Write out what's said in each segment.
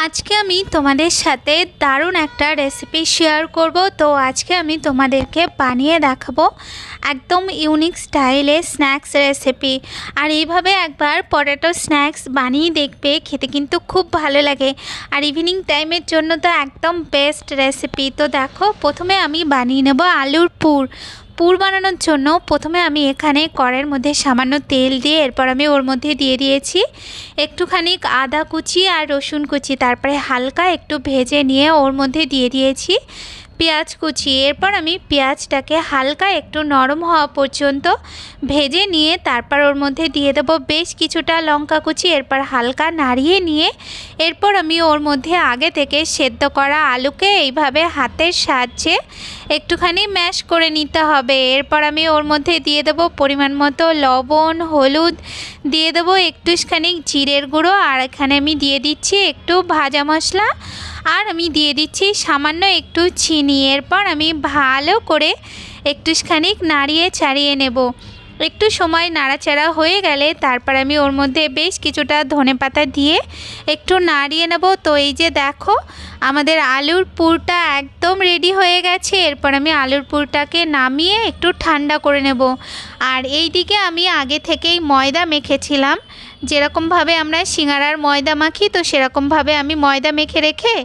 আজকে আমি তোমাদের সাথে দারুণ একটা রেসিপি শেয়ার করব। তো আজকে আমি তোমাদেরকে বানিয়ে দেখাবো একদম ইউনিক স্টাইলে স্ন্যাক্স রেসিপি। আর এইভাবে একবার পটেটো স্ন্যাক্স বানিয়ে দেখবে, খেতে কিন্তু খুব ভালো লাগে। আর ইভিনিং টাইমের জন্য তো একদম বেস্ট রেসিপি। তো দেখো, প্রথমে আমি বানিয়ে নেব আলুর পুর বানানোর জন্য প্রথমে আমি এখানে কড়াইয়ের মধ্যে সামান্য তেল দিয়ে এরপর আমি ওর মধ্যে দিয়ে দিয়েছি একটুখানি আদা কুচি আর রসুন কুচি। তারপরে হালকা একটু ভেজে নিয়ে ওর মধ্যে দিয়ে দিয়েছি পেঁয়াজ কুচি। এরপর আমি পেঁয়াজটাকে হালকা একটু নরম হওয়া পর্যন্ত ভেজে নিয়ে তারপর ওর মধ্যে দিয়ে দেবো বেশ কিছুটা লঙ্কা কুচি। এরপর হালকা নাড়িয়ে নিয়ে এরপর আমি ওর মধ্যে আগে থেকে সেদ্ধ করা আলুকে এইভাবে হাতের সাহায্যে একটুখানি ম্যাশ করে নিতে হবে। এরপর আমি ওর মধ্যে দিয়ে দেবো পরিমাণ মতো লবণ, হলুদ, দিয়ে দেবো একটুখানি জিরের গুঁড়ো, আর এখানে আমি দিয়ে দিচ্ছি একটু ভাজা মশলা, আর আমি দিয়ে দিচ্ছি সামান্য একটু চিনি। এরপর আমি ভালো করে একটুখানি নাড়িয়ে ছাড়িয়ে নেব। একটু সময় নাড়াচাড়া হয়ে গেলে তারপর আমি ওর মধ্যে বেশ কিছুটা ধনেপাতা দিয়ে একটু নাড়িয়ে নেব। তো এই যে দেখো, আমাদের আলুর পুরটা একদম রেডি হয়ে গেছে। এরপর আমি আলুর পুরটাকে নামিয়ে একটু ঠান্ডা করে নেব। আর এই দিকে আমি আগে থেকেই ময়দা মেখেছিলাম, যেরকমভাবে আমরা সিঙ্গারার ময়দা মাখি, তো সেরকমভাবে আমি ময়দা মেখে রেখে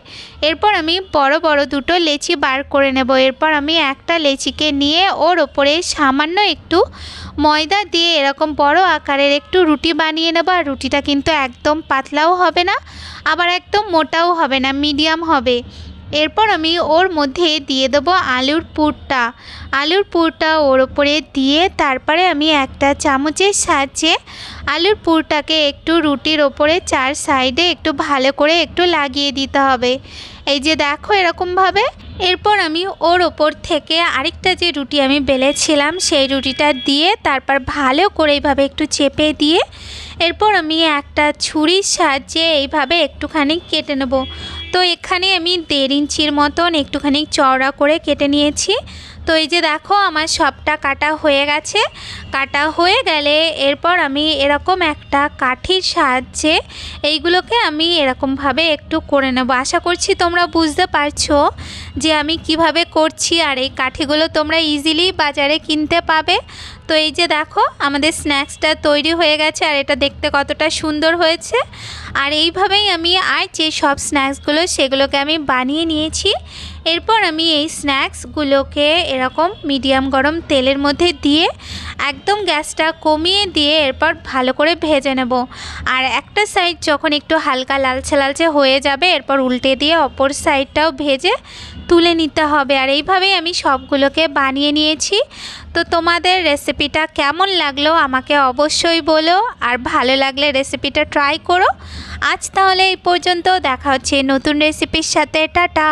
এরপর আমি বড় বড় দুটো লেচি বার করে নেব। এরপর আমি একটা লেচিকে নিয়ে ওর ওপরে সামান্য একটু ময়দা দিয়ে এরকম বড় আকারের একটু রুটি বানিয়ে নেব। আর রুটিটা কিন্তু একদম পাতলাও হবে না, আবার একদম মোটাও হবে না, মিডিয়াম হবে। এরপর আমি ওর মধ্যে দিয়ে দেবো আলুর পুরটা ওর ওপরে দিয়ে তারপরে আমি একটা চামচের সাহায্যে আলুর পুরটাকে একটু রুটির ওপরে চার সাইডে একটু ভালো করে একটু লাগিয়ে দিতে হবে। এই যে দেখো এরকমভাবে। এরপর আমি ওর ওপর থেকে আরেকটা যে রুটি আমি বেলেছিলাম সেই রুটিটা দিয়ে তারপর ভালো করে এইভাবে একটু চেপে দিয়ে এরপর আমি একটা ছুরির সাহায্যে এইভাবে একটুখানি কেটে নেব। তো এখানে আমি 1.5 ইঞ্চির মতন একটুখানি চওড়া করে কেটে নিয়েছি। তো এই যে দেখো, আমার সবটা কাটা হয়ে গেছে। কাটা হয়ে গেলে এরপর আমি এরকম একটা কাঠির সাহায্যে এইগুলোকে আমি এরকমভাবে একটু করে নেব। আশা করছি তোমরা বুঝতে পারছো যে আমি কিভাবে করছি। আর এই কাঠিগুলো তোমরা ইজিলি বাজারে কিনতে পাবে। তো এই যে দেখো, আমাদের স্ন্যাক্সটা তৈরি হয়ে গেছে, আর এটা দেখতে কতটা সুন্দর হয়েছে। আর এইভাবেই আমি আর যে সব স্ন্যাক্সগুলো সেগুলোকে আমি বানিয়ে নিয়েছি। এরপর আমি এই স্ন্যাক্সগুলোকে এরকম মিডিয়াম গরম তেলের মধ্যে দিয়ে একদম গ্যাসটা কমিয়ে দিয়ে এরপর ভালো করে ভেজে নেব। আর একটা সাইড যখন একটু হালকা লালচে লালচে হয়ে যাবে এরপর উল্টে দিয়ে অপর সাইডটাও ভেজে তুলে নিতে হবে। আর এইভাবেই আমি সবগুলোকে বানিয়ে নিয়েছি। তো তোমাদের রেসিপিটা কেমন লাগলো আমাকে অবশ্যই বলো, আর ভালো লাগলে রেসিপিটা ট্রাই করো। আজ তাহলে এই পর্যন্ত, দেখা হচ্ছে নতুন রেসিপির সাথে। টাটা।